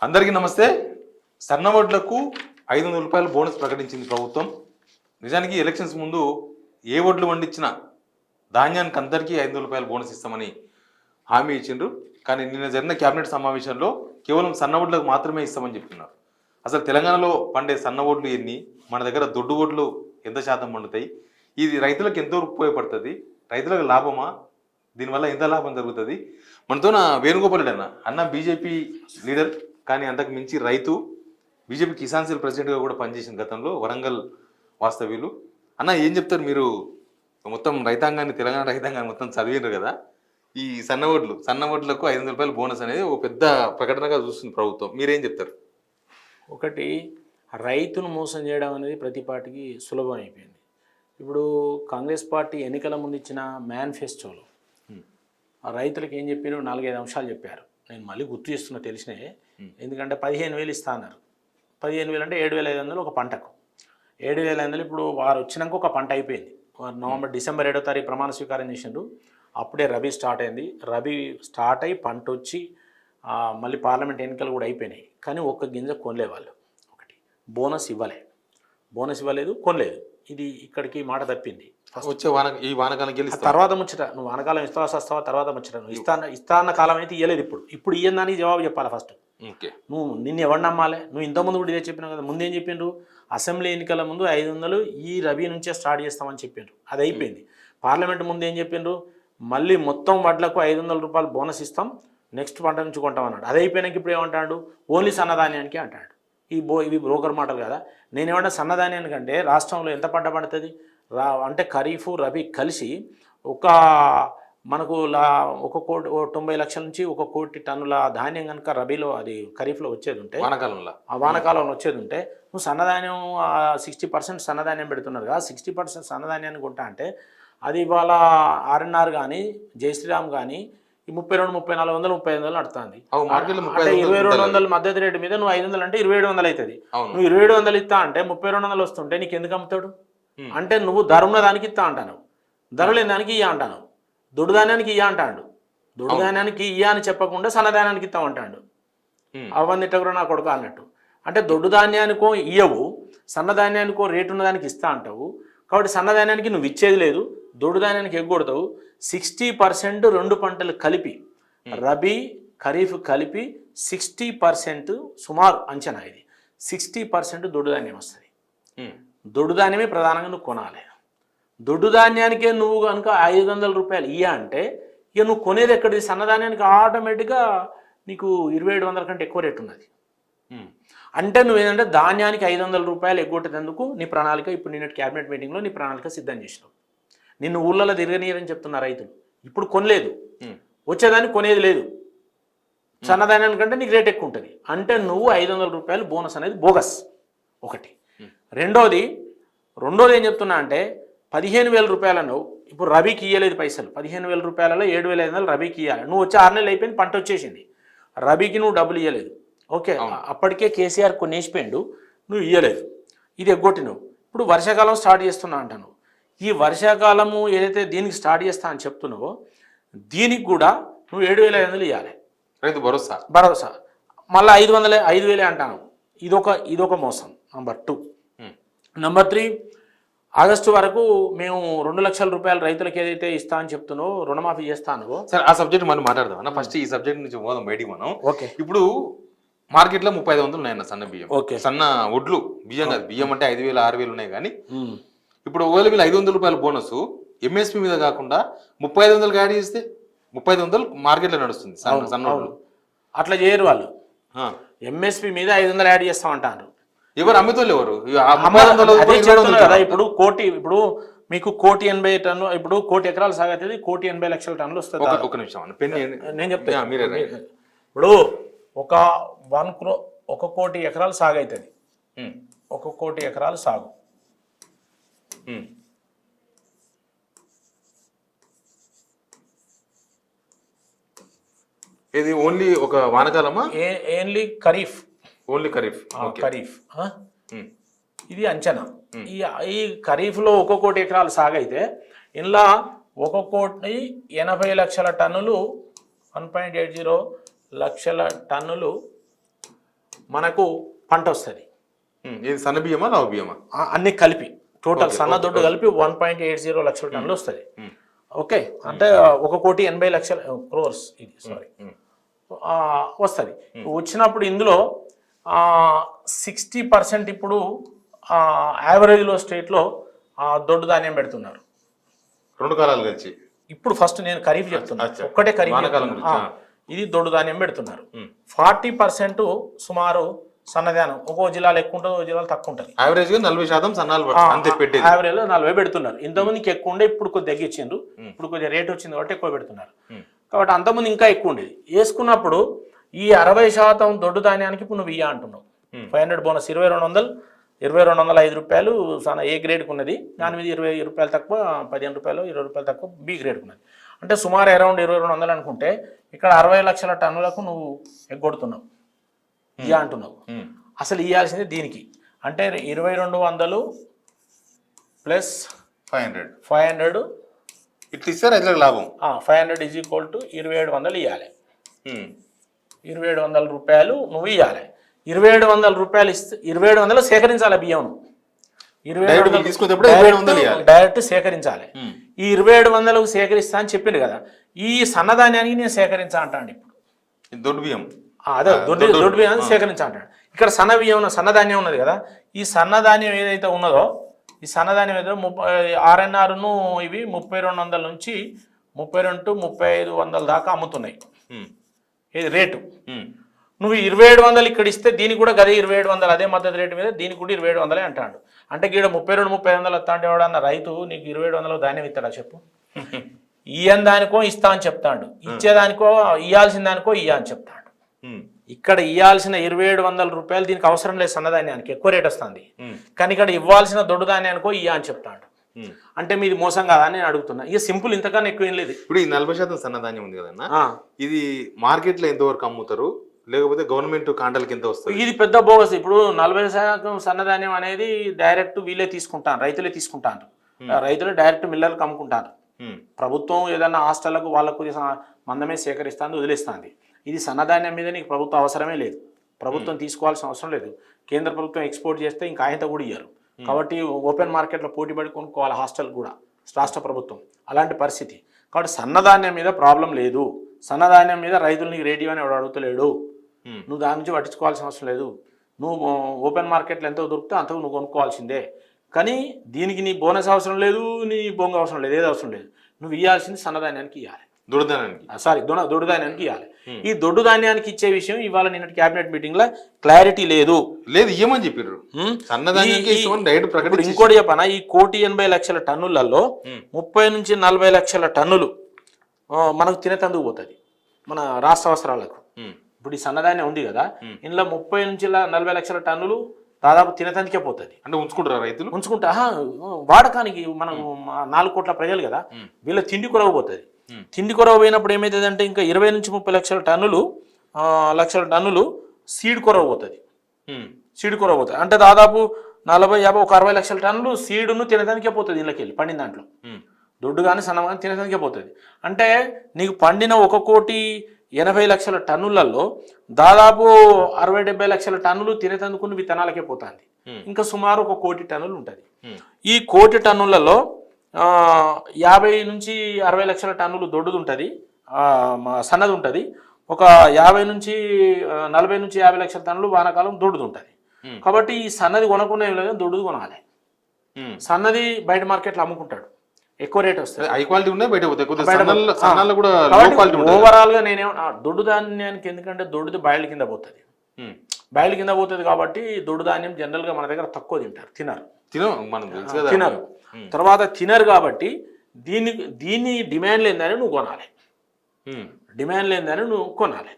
అందరికీ నమస్తే. సన్నవడ్లకు 500 రూపాయల బోనస్ ప్రకటించింది ప్రభుత్వం. నిజానికి ఎలక్షన్స్ ముందు ఏ వడ్లు వండించినా ధాన్యానికి అందరికీ 500 రూపాయల బోనస్ ఇస్తామని హామీ ఇచ్చిండ్రు. కానీ నిన్న జరిగిన కేబినెట్ సమావేశంలో కేవలం సన్నవడ్లకు మాత్రమే ఇస్తామని చెప్తున్నారు. అసలు తెలంగాణలో పండే సన్నవడ్లు ఎన్ని, మన దగ్గర దొడ్డు వడ్లు ఎంత శాతం పండుతాయి, ఇది రైతులకు ఎంతో ఉపయోగపడుతుంది, రైతులకు లాభమా, దీనివల్ల ఎంత లాభం జరుగుతుంది? మనతో నా వేణుగోపాల్ అన్న బీజేపీ లీడర్, కానీ అంతకు మించి రైతు, బీజేపీ కిసాన్ సెల్ ప్రెసిడెంట్గా కూడా పనిచేసిన గతంలో, వరంగల్ వాస్తవ్యులు. అన్న ఏం చెప్తారు? మీరు మొత్తం రైతాంగాన్ని, తెలంగాణ రైతాంగాన్ని మొత్తం చదివినారు కదా. ఈ సన్నవడ్లకు 500 రూపాయల బోనస్ అనేది ఒక పెద్ద ప్రకటనగా చూస్తుంది ప్రభుత్వం, మీరేం చెప్తారు? ఒకటి, రైతును మోసం చేయడం అనేది ప్రతి పార్టీకి సులభం అయిపోయింది. ఇప్పుడు కాంగ్రెస్ పార్టీ ఎన్నికల ముందు ఇచ్చిన మేనిఫెస్టోలో రైతులకు ఏం చెప్పారు? 4-5 అంశాలు చెప్పారు. నేను మళ్ళీ గుర్తు చేస్తున్నా, తెలిసినాయి. ఎందుకంటే 15,000 ఇస్తా అన్నారు. 15,000 అంటే 7,500 ఒక పంటకు. 7,500 ఇప్పుడు వారు వచ్చినాక ఒక పంట అయిపోయింది. డిసెంబర్ 7వ తారీఖు ప్రమాణ స్వీకారం చేసిండ్రు. అప్పుడే రబీ స్టార్ట్ అయింది. రబీ స్టార్ట్ అయ్యి పంట వచ్చి మళ్ళీ పార్లమెంట్ ఎన్నికలు కూడా అయిపోయినాయి. కానీ ఒక్క గింజ కొనలే వాళ్ళు. ఒకటి, బోనస్ ఇవ్వలేదు, కొనలేదు. ఇది ఇక్కడికి మాట తప్పింది. వచ్చే ఈ వానకాలం తర్వాత ముచ్చట, నువ్వు వానకాలం ఇస్తావా తర్వాత ముచ్చట. నువ్వు ఇస్తా అన్న కాలం అయితే ఇవ్వలేదు. ఇప్పుడు ఇయ్యని జవాబు చెప్పాలి ఫస్ట్. నువ్వు నిన్ను ఎవరు నమ్మాలి? నువ్వు ఇంతకుముందు కూడా ఇదే చెప్పినావు కదా. ముందేం చెప్పిండ్రు? అసెంబ్లీ ఎన్నికల ముందు 500 ఈ రబీ నుంచే స్టార్ట్ చేస్తామని చెప్పిండ్రు. అది అయిపోయింది. పార్లమెంట్ ముందు ఏం చెప్పిండ్రు? మళ్ళీ మొత్తం వడ్లకు 500 రూపాయలు బోనస్ ఇస్తాం, నెక్స్ట్ పంట నుంచి కొంటాం అన్నాడు. అది అయిపోయినాక ఇప్పుడు ఏమంటాడు? ఓన్లీ సన్నధాన్యానికి అంటాడు. ఇవి బ్రోకర్ మాటలు కదా. నేనేమన్నా సన్నధాన్యానికంటే రాష్ట్రంలో ఎంత పంట పండుతుంది? అంటే ఖరీఫ్ రబీ కలిసి మనకు 1,90 లక్షల నుంచి 1 కోటి టన్నుల ధాన్యం కనుక రబీలో, అది ఖరీఫ్లో వచ్చేది ఉంటే, వానాకాలంలో వచ్చేది ఉంటే, నువ్వు సన్నధాన్యం 60% సన్నధాన్యం పెడుతున్నారు కదా. 60% సన్నధాన్యాన్ని కొంటా అంటే అది ఇవాళ ఆర్ఎన్ఆర్ కానీ, జయశ్రీరామ్ కానీ ఈ 32,000, 3400, 3500 నడుతుంది. 2200 మద్దతు రేటు మీద నువ్వు 500 అంటే 2700 అవుతుంది. నువ్వు 2700 ఇస్తా అంటే 3200 వస్తుంటే నీకు ఎందుకు అమ్ముతాడు? అంటే నువ్వు ధర ఉన్న దానికి ఇస్తా అంటాను, ధర లేని దానికి ఇయ్య అంటాను. దొడ్డు ధాన్యానికి ఇయ్య అంటాడు, దొడ్డు ధాన్యానికి ఇయ్య అని చెప్పకుండా సన్నధాన్యానికి ఇస్తాం అంటాడు. అవందిట కూడా నా కొడుకు అన్నట్టు. అంటే దొడ్డు ధాన్యానికో ఇయ్యవు, సన్నధాన్యానికో రేటు ఉన్నదానికి ఇస్తా అంటావు. కాబట్టి సన్నధాన్యానికి నువ్వు ఇచ్చేది లేదు, దొడ్డు ధాన్యానికి ఎగ్గొడతావు. 60% 2 పంటలు కలిపి, రబీ ఖరీఫ్ కలిపి 60%, సుమారు అంచనా ఇది 60% దొడ్డు ధాన్యం వస్తుంది. దొడ్డు ధాన్యమే ప్రధానంగా నువ్వు కొనాలి. దొడ్డు ధాన్యానికే నువ్వు కనుక 500 రూపాయలు ఇయ్య అంటే ఇక నువ్వు కొనేది ఎక్కడిది? సన్నధాన్యానికి ఆటోమేటిక్గా నీకు 2700 కంటే ఎక్కువ రేటు ఉన్నది. అంటే నువ్వేంటంటే ధాన్యానికి 500 రూపాయలు ఎగ్గొట్టేందుకు నీ ప్రణాళిక, ఇప్పుడు నిన్నటి క్యాబినెట్ మీటింగ్లో నీ ప్రణాళిక సిద్ధం చేసినావు. నిన్ను ఊళ్ళలో తిరగనీయరని చెప్తున్న రైతులు ఇప్పుడు కొనలేదు, వచ్చేదాన్ని కొనేది లేదు. సన్నధాన్యానికంటే నీకు రేట్ ఎక్కువ ఉంటుంది. అంటే నువ్వు 500 రూపాయలు బోనస్ అనేది బోగస్. ఒకటి. రెండోది ఏం చెప్తున్నా అంటే 15,000 రూపాయలు నువ్వు ఇప్పుడు రబీకి ఇయ్యలేదు పైసలు. 15,000 రూపాయలలో 7,500 రబీకి ఇవ్వాలి. నువ్వు వచ్చి 6 నెలలు అయిపోయింది, పంట వచ్చేసింది, రబీకి నువ్వు డబ్బులు ఇవ్వలేదు. ఓకే, అప్పటికే కేసీఆర్ కొన్ని వేసిపోయిండు, నువ్వు ఇవ్వలేదు, ఇది ఎగ్గొట్టినావు. ఇప్పుడు వర్షాకాలం స్టార్ట్ చేస్తున్నా అంటాను. ఈ వర్షాకాలము ఏదైతే దీనికి స్టార్ట్ చేస్తా అని చెప్తున్నావో దీనికి కూడా నువ్వు 7,500 ఇవ్వాలి రైతు భరోసా. మళ్ళీ 5,000 అంటాను. ఇదొక మోసం. నంబర్ 2. నంబర్ 3, ఆగస్టు వరకు మేము 2 లక్షల రూపాయలు రైతులకు ఏదైతే ఇస్తా అని చెప్తున్నావో, రుణమాఫీ చేస్తాను. సరే, ఆ సబ్జెక్ట్ మనం మాట్లాడదాం అన్న. ఫస్ట్ ఈ సబ్జెక్ట్ నుంచి పోదాం బయటికి మనం. ఓకే. ఇప్పుడు మార్కెట్లో 3500 ఉన్నాయన్న సన్న బియ్యం. ఓకే, సన్న ఒడ్లు బియ్యం కాదు. బియ్యం అంటే 5,000, 6,000 ఉన్నాయి. కానీ ఇప్పుడు ఒకవేళ వీళ్ళు 500 రూపాయల బోనస్ ఎంఎస్పి మీద కాకుండా 3500 యాడ్ చేస్తే 3500 మార్కెట్లో నడుస్తుంది సన్న ఒడ్లు. అట్లా చేయరు వాళ్ళు. ఎంఎస్పి మీద 500 యాడ్ చేస్తామంటారు. ఎవరు అమ్ముతోళ్ళు ఎవరు? కదా ఇప్పుడు మీకు 1,80,000 టన్ను, ఇప్పుడు 1,00,000 ఎకరాలు సాగు అవుతుంది, 1,80,00,000 టన్నులు వస్తుంది. ఒక నిమిషం నేను చెప్తాను, మీరే. ఇప్పుడు 1,00,00,000 ఎకరాలు సాగు అవుతుంది. 1,00,00,000 ఎకరాలు సాగు. ఇది ఓన్లీ ఒక వానకాలమా? ఖరీఫ్. ఓన్లీ ఖరీఫ్. ఇది అంచనా. ఈ ఖరీఫ్లో 1,00,00,000 ఎకరాలు సాగైతే ఇలా 1,80,00,000 టన్నులు, 1.80 లక్షల టన్నులు మనకు పంట వస్తుంది. ఇది సన్న బియ్యమా లావు బియ్యమా? అన్ని కలిపి టోటల్ సన్న దొడ్డు కలిపి 1.80 లక్షల టన్నులు వస్తుంది. ఓకే, అంటే 1,80,00,000 crores ఇది సారీ వస్తుంది. వచ్చినప్పుడు ఇందులో 60% ఇప్పుడు యావరేజ్లో స్టేట్లో దొడ్డు ధాన్యం పెడుతున్నారు. 2 కాలాలు కలిసి ఇప్పుడు ఫస్ట్ నేను ఖరీఫ్ చెప్తున్నా, ఒక్కటే ఖరీఫ్ ఇది దొడ్డు ధాన్యం పెడుతున్నారు. 40% సుమారు సన్నధానం. ఒక్కో జిల్లాలో ఎక్కువ ఉంటుంది, ఒక్కో జిల్లాలో తక్కువ ఉంటుంది. యావరేజ్ గా 40% సన్నాలు యావరేజ్ లో 40 పెడుతున్నారు. ఇంతకుముందుకి ఎక్కువ ఉండే, ఇప్పుడు కొద్ది తగ్గించిండ్రు. ఇప్పుడు కొద్దిగా రేట్ వచ్చింది కాబట్టి ఎక్కువ పెడుతున్నారు. కాబట్టి అంతకుముందు ఇంకా ఎక్కువ ఉండేది. వేసుకున్నప్పుడు ఈ 60% దొడ్డు ధాన్యానికి ఇప్పుడు నువ్వు ఇయ్య అంటున్నావు. 500 బోనస్ 2205 రూపాయలు ఏ గ్రేడ్కి ఉన్నది. దాని మీద 20 రూపాయలు తక్కువ, 15 రూపాయలు 20 రూపాయలు తక్కువ బి గ్రేడ్కి ఉన్నది. అంటే సుమారు అరౌండ్ 2200 అనుకుంటే ఇక్కడ 60 లక్షల టన్నులకు నువ్వు ఎగ్గొడుతున్నావు, ఇయ్య అంటున్నావు. అసలు ఇయ్యాల్సింది దీనికి. అంటే 2200 ప్లస్ 500 ఇట్లా ఇస్తారు. అయితే లాభం 500 ఈజ్ ఈక్వల్ టు 2700 ఇవ్వాలి. 2700 రూపాయలు నువ్వు ఇవ్వాలి. 2700 రూపాయలు ఇస్తే 2700 సేకరించాలి బియ్యం. 2700 డైరెక్ట్ సేకరించాలి. ఈ 2700 సేకరిస్తా అని చెప్పింది కదా. ఈ సన్నధాన్యానికి నేను సేకరించా అంటాను. ఇప్పుడు దొడ్డు బియ్యం అదే దొడ్డు బియ్యాన్ని సేకరించా అంటాడు. ఇక్కడ సన్నధాన్యం ఉన్నది కదా. ఈ సన్నధాన్యం ఏదైతే ఉన్నదో, ఈ సన్నధాన్యం ఏదో RNRను ఇవి 3200 నుంచి 32 3500 దాకా అమ్ముతున్నాయి. ఇది రేటు. నువ్వు 2700 ఇక్కడ ఇస్తే దీనికి కూడా గదే 2700, అదే మద్దతు రేటు మీద దీనికి కూడా 2700 అంటాడు. అంటే ఇక్కడ 32 3500 వస్తా అంటే ఎవడన్న రైతు నీకు 2700 ధాన్యం ఇస్తాడా చెప్పు? ఇయ్యని దానికో ఇస్తా అని చెప్తాడు, ఇచ్చేదానికో ఇయ్యాల్సిన దానికో ఇయ్య అని చెప్తాడు. ఇక్కడ ఇవ్వాల్సిన 2700 రూపాయలు దీనికి అవసరం లేదు, సన్నధాన్యానికి ఎక్కువ రేట్ వస్తుంది. కానీ ఇక్కడ ఇవ్వాల్సిన దొడ్డు ధాన్యానికో ఇయ్య అని చెప్తాడు. అంటే మీది మోసం కాదా అని నేను అడుగుతున్నా. ఇక సింపుల్, ఇంతకన్నా ఎక్కువ ఏం లేదు. ఇప్పుడు ఈ 40% సన్నధాన్యం ఉంది కదన్నా, ఇది మార్కెట్ లో ఎంతవరకు అమ్ముతారు, లేకపోతే గవర్నమెంట్ కాంటలకి ఎంత వస్తుంది? ఇది పెద్ద బోగస్. ఇప్పుడు 40% సన్నధాన్యం అనేది డైరెక్ట్ వీళ్ళే తీసుకుంటారు, రైతులే తీసుకుంటారు. రైతులు డైరెక్ట్ మిల్లర్లకు అమ్ముకుంటారు. ప్రభుత్వం ఏదన్నా హాస్టళ్లకు వాళ్ళకు మందమే సేకరిస్తుంది, వదిలేస్తుంది. ఇది సన్నధాన్యం మీద నీకు ప్రభుత్వం అవసరమే లేదు, ప్రభుత్వం తీసుకోవాల్సిన అవసరం లేదు. కేంద్ర ప్రభుత్వం ఎక్స్పోర్ట్ చేస్తే ఇంకా ఆయనతో కూడా ఇయ్యారు. కాబట్టి ఓపెన్ మార్కెట్లో పోటీపడి కొనుక్కోవాలి హాస్టల్ కూడా రాష్ట్ర ప్రభుత్వం, అలాంటి పరిస్థితి. కాబట్టి సన్నధాన్యం మీద ప్రాబ్లం లేదు. సన్నధాన్యం మీద రైతులు నీకు రేట్ ఇవ్వని ఎవడు అడుగుతలేడు. నువ్వు దాని నుంచి పట్టించుకోవాల్సిన అవసరం లేదు. నువ్వు ఓపెన్ మార్కెట్లో ఎంతో దొరికితే అంతకు నువ్వు కొనుక్కోవాల్సిందే. కానీ దీనికి నీ బోనస్ అవసరం లేదు, నీ బొంగ అవసరం లేదు, ఏది అవసరం లేదు. నువ్వు ఇవ్వాల్సింది సన్నధాన్యానికి ఇవ్వాలి, దొడ్డు ధాన్యానికి ఇవ్వాలి. ఈ దొడ్డు ధాన్యానికి ఇచ్చే విషయం ఇవాళ నిన్నటి క్యాబినెట్ మీటింగ్ లో క్లారిటీ లేదు ఇవ్వమని చెప్పారు. ఇంకోటి చెప్పనా, ఈ 1,80,00,000 టన్నులలో 30 నుంచి 40 లక్షల టన్నులు మనకు తినేతందుకు పోతుంది మన రాష్ట్ర అవసరాలకు. ఇప్పుడు ఈ సన్నధాన్యం ఉంది కదా, ఇందులో 30 నుంచి 40 లక్షల టన్నులు దాదాపు తినేతందుకే పోతుంది. అంటే ఉంచుకుంటారా రైతులు? ఉంచుకుంటా, వాడకానికి. మనం 4 కోట్ల ప్రజలు కదా, వీళ్ళ తిండి కొరవ పోతుంది. తిండి కొరవ పోయినప్పుడు ఏమవుతుంది అంటే ఇంకా 20 నుంచి 30 లక్షల టన్నులు సీడ్ కొరవ పోతుంది. సీడ్ కొరవ పోతుంది అంటే దాదాపు 40, 50, ఒక 60 లక్షల టన్నులు సీడును తినడానికే పోతుంది. ఇళ్ళకి వెళ్ళి పండిన దాంట్లో దొడ్డు కానీ సన్నం కానీ తినడానికే పోతుంది. అంటే నీకు పండిన 1,80,00,000 టన్నులలో దాదాపు 60-70 లక్షల టన్నులు తినేతందుకున్న విత్తనాలకే పోతుంది. ఇంకా సుమారు 1 కోటి టన్నులు ఉంటుంది. ఈ 1 కోటి టన్నులలో 50 నుంచి 60 లక్షల టన్నులు దొడ్డుది ఉంటుంది, సన్నది ఉంటుంది. ఒక 40 నుంచి 50 లక్షల టన్నులు వానాకాలం దొడ్డుది ఉంటుంది. కాబట్టి ఈ సన్నది కొనకుండా ఏం లేదు, దొడ్డుది కొనాలి. సన్నది బయట మార్కెట్లో అమ్ముకుంటాడు, ఎక్కువ రేట్ వస్తుంది. హై క్వాలిటీ ఉన్నాయి, బయట ఓవరాల్ గా నేనే దొడ్డు ధాన్యానికి, ఎందుకంటే దొడ్డుది బాయిల్ కింద పోతుంది. బాయిల్ కింద పోతుంది కాబట్టి దొడ్డు ధాన్యం జనరల్ గా మన దగ్గర తక్కువ తింటారు, తినరు. తర్వాత తినరు కాబట్టి దీన్ని డిమాండ్ లేదని నువ్వు కొనాలి, డిమాండ్ లేదని నువ్వు కొనాలి.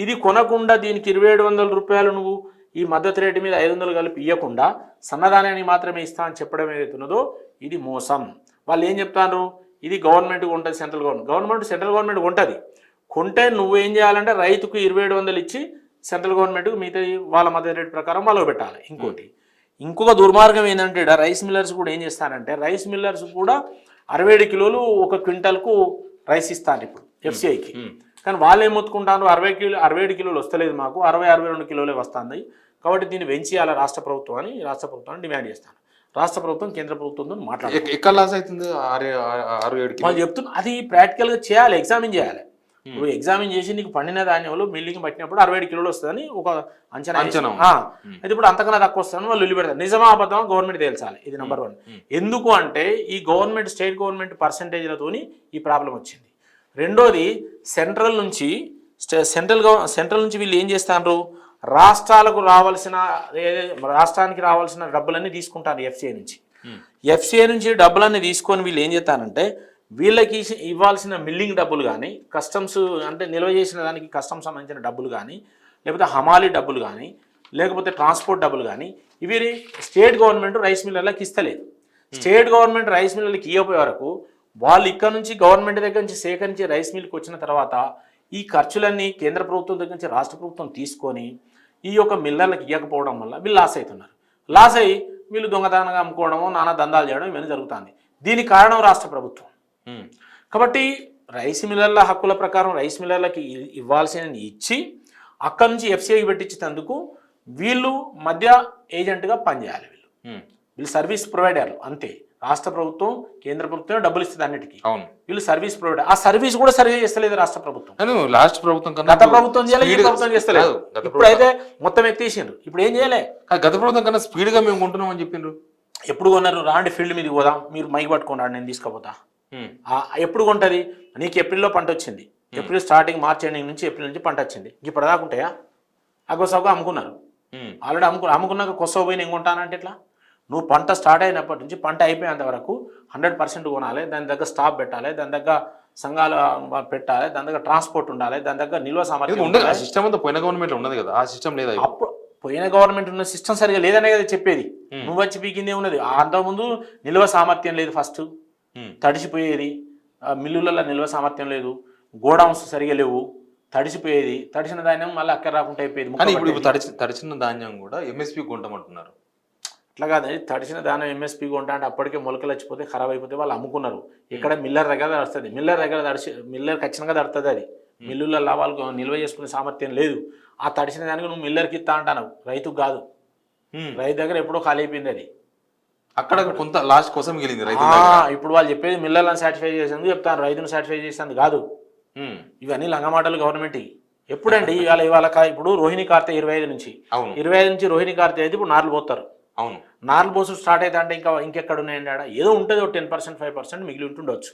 ఇది కొనకుండా దీనికి 2,700 రూపాయలు నువ్వు ఈ మద్దతు రేటు మీద 500 కలిపి ఇవ్వకుండా సన్నధాన్యాన్ని మాత్రమే ఇస్తా అని చెప్పడం ఏదైతున్నదో ఇది మోసం. వాళ్ళు ఏం చెప్తారు, ఇది గవర్నమెంట్ ఉంటుంది, సెంట్రల్ గవర్నమెంట్ ఉంటుంది. కొంటే నువ్వేం చేయాలంటే రైతుకు 2,700 ఇచ్చి సెంట్రల్ గవర్నమెంట్కి మిగతా వాళ్ళ మద్దతు రేటు ప్రకారం వాళ్ళు పెట్టాలి. ఇంకొక దుర్మార్గం ఏంటంటే రైస్ మిల్లర్స్ కూడా ఏం చేస్తారంటే, రైస్ మిల్లర్స్ కూడా 67 కిలోలు 1 క్వింటాల్కు రైస్ ఇస్తారు ఇప్పుడు ఎఫ్సిఐకి. కానీ వాళ్ళు ఏం మొత్తుకుంటారు 67 కిలోలు వస్తలేదు మాకు 62 కిలోలే వస్తుంది కాబట్టి దీన్ని పెంచేయాలి రాష్ట్ర ప్రభుత్వాన్ని డిమాండ్ చేస్తాను. రాష్ట్ర ప్రభుత్వం కేంద్ర ప్రభుత్వంతో మాట్లాడాలి. ఎక్కడ లాస్ అవుతుంది 6-7 వాళ్ళు చెప్తున్నారు అది ప్రాక్టికల్గా చేయాలి, ఎగ్జామిన్ చేయాలి. ఇప్పుడు ఎగ్జామిన్ చేసి నీకు పండిన ధాన్యంలో మిల్లింగ్ పట్టినప్పుడు 67 కిలోలు వస్తుందని ఒక అంచనా. అయితే ఇప్పుడు అంతకన్నా తక్కువ వస్తుందని వాళ్ళు ఉల్లి పెడతారు. నిజమా అబద్ధమా గవర్నమెంట్ తేల్చాలి. ఇది నెంబర్ 1. ఎందుకు అంటే ఈ స్టేట్ గవర్నమెంట్ పర్సంటేజ్లతోని ఈ ప్రాబ్లం వచ్చింది. రెండోది సెంట్రల్ నుంచి వీళ్ళు ఏం చేస్తారు, రాష్ట్రానికి రావాల్సిన డబ్బులన్నీ తీసుకుంటారు ఎఫ్సిఐ నుంచి డబ్బులన్నీ తీసుకొని వీళ్ళు ఏం చేస్తారంటే వీళ్ళకి ఇవ్వాల్సిన మిల్లింగ్ డబ్బులు కానీ కస్టమ్స్ అంటే నిల్వ చేసిన దానికి కస్టమ్స్ సంబంధించిన డబ్బులు కానీ లేకపోతే హమాలీ డబ్బులు కానీ లేకపోతే ట్రాన్స్పోర్ట్ డబ్బులు కానీ ఇవి స్టేట్ గవర్నమెంట్ రైస్ మిల్లర్లకు ఇస్తలేదు. స్టేట్ గవర్నమెంట్ రైస్ మిల్లర్లకు ఇవ్వపోయే వరకు వాళ్ళు ఇక్కడ నుంచి గవర్నమెంట్ దగ్గర నుంచి సేకరించి రైస్ మిల్కి వచ్చిన తర్వాత ఈ ఖర్చులన్నీ కేంద్ర ప్రభుత్వం దగ్గర నుంచి రాష్ట్ర ప్రభుత్వం తీసుకొని ఈ యొక్క మిల్లర్లకు ఇవ్వకపోవడం వల్ల వీళ్ళు లాస్ అవుతున్నారు. లాస్ అయ్యి వీళ్ళు దొంగతనంగా అమ్ముకోవడము నానా దందాలు చేయడం ఇవన్నీ జరుగుతుంది. దీనికి కారణం రాష్ట్ర ప్రభుత్వం. కాబట్టి రైస్ మిల్లర్ల హక్కుల ప్రకారం రైస్ మిల్లర్లకి ఇవ్వాల్సిన ఇచ్చి అక్కడ నుంచి ఎఫ్సిఐకి పెట్టించేందుకు వీళ్ళు మధ్య ఏజెంట్గా పనిచేయాలి. వీళ్ళు సర్వీస్ ప్రొవైడర్లు అంతే. రాష్ట్ర ప్రభుత్వం కేంద్ర ప్రభుత్వం డబ్బులు ఇస్తుంది అన్నిటికీ. అవును, వీళ్ళు సర్వీస్ ప్రొవైడర్. ఆ సర్వీస్ కూడా సరిగా చేస్తలేదు రాష్ట్ర ప్రభుత్వం. లాస్ట్ ప్రభుత్వం గత ప్రభుత్వం చేయాలి, ఈ ప్రభుత్వం చేస్తలేదు. ఇప్పుడైతే మొత్తం ఎత్తేసిండ్రు. ఇప్పుడు ఏం చేయలే. గత ప్రభుత్వం కన్నా స్పీడ్గా మేము కొంటున్నాం అని చెప్పిండ్రు. ఎప్పుడు కొన్నారు? రాండి ఫీల్డ్ మీదకి పోదాం, మీరు మైక్ పట్టుకున్నాడు నేను తీసుకుపోతా. ఎప్పుడు కొంటది? నీకు ఏప్రిల్లో పంట వచ్చింది, ఏప్రిల్ స్టార్టింగ్ మార్చ్ ఎండింగ్ నుంచి ఏప్రిల్ నుంచి పంట వచ్చింది. ఇప్పుడు దాకా ఉంటాయా? అగోసాగా అమ్ముకున్నారు. ఆల్రెడీ అమ్ముకున్నాక కొసవ పోయి నేను కొంటానంటే ఎట్లా? నువ్వు పంట స్టార్ట్ అయినప్పటి నుంచి పంట అయిపోయేంత వరకు 100% కొనాలి. దాని దగ్గర స్టాప్ పెట్టాలి, దాని దగ్గర సంఘాలు పెట్టాలి, దాని దగ్గర ట్రాన్స్పోర్ట్ ఉండాలి, దాని దగ్గర నిల్వ సామర్థ్యం ఉండాలి. సిస్టమ్ అంతా పోయిన గవర్నమెంట్ ఉన్నది కదా, ఆ సిస్టమ్ లేదా? అప్పుడు పోయిన గవర్నమెంట్ ఉన్న సిస్టమ్ సరిగా లేదనే కదా చెప్పేది. నువ్వు వచ్చి పీకిందే ఉన్నది. అంతకుముందు నిల్వ సామర్థ్యం లేదు, ఫస్ట్ తడిసిపోయేది, మిల్లులలో నిల్వ సామర్థ్యం లేదు, గోడౌన్స్ సరిగా లేవు, తడిసిపోయేది. తడిసిన ధాన్యం మళ్ళీ అక్కడ రాకుండా అయిపోయేది. కానీ ఇప్పుడు తడిసిన ధాన్యం కూడా ఎంఎస్పీ కొంటామంటున్నారు. అట్లా కాదు, తడిసిన ధాన్యం ఎంఎస్పీ కొంటా అంటే అప్పటికే మొలకలు వచ్చిపోతే ఖరాబ్ అయిపోతే వాళ్ళు అమ్ముకున్నారు. ఇక్కడ మిల్లర్ దగ్గర తడుస్తుంది. మిల్లర్ ఖచ్చితంగా తడుతుంది. అది మిల్లులలో వాళ్ళకు నిల్వ చేసుకునే సామర్థ్యం లేదు. ఆ తడిసిన దానికి నువ్వు మిల్లర్కి ఇస్తా అంటాను, రైతుకు కాదు. రైతు దగ్గర ఎప్పుడో ఖాళీ అయిపోయింది అది. అక్కడ కొంత లాస్ట్ కోసం మిగిలింది రైతు. ఇప్పుడు వాళ్ళు చెప్పేది మిల్లర్లను సాటిస్ఫై చేసేందుకు చెప్తాను, రైతును సాటిస్ఫై చేసేందుకు కాదు. ఇవన్నీ లంగమాటలు గవర్నమెంట్. ఎప్పుడండి ఇవాళ ఇప్పుడు రోహిణి కార్తె 25 నుంచి 25 నుంచి రోహిణి కార్తె అయితే ఇప్పుడు నార్లు పోతారు. అవును, నార్లు పోసు స్టార్ట్ అయితే అంటే ఇంకెక్కడ ఉన్నాయండి? ఆడ ఏదో ఉంటుంది, 10% 5% మిగిలి ఉంటుండొచ్చు.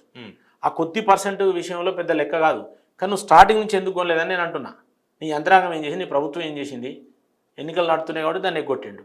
ఆ కొద్ది పర్సెంట్ విషయంలో పెద్ద లెక్క కాదు. కానీ నువ్వు స్టార్టింగ్ నుంచి ఎందుకు కొనలేదని నేను అంటున్నా. నీ యంత్రాంగం ఏం చేసింది, నీ ప్రభుత్వం ఏం చేసింది? ఎన్నికలు నడుతున్నాయి కాబట్టి దాన్ని ఎగ్గొట్టిండు.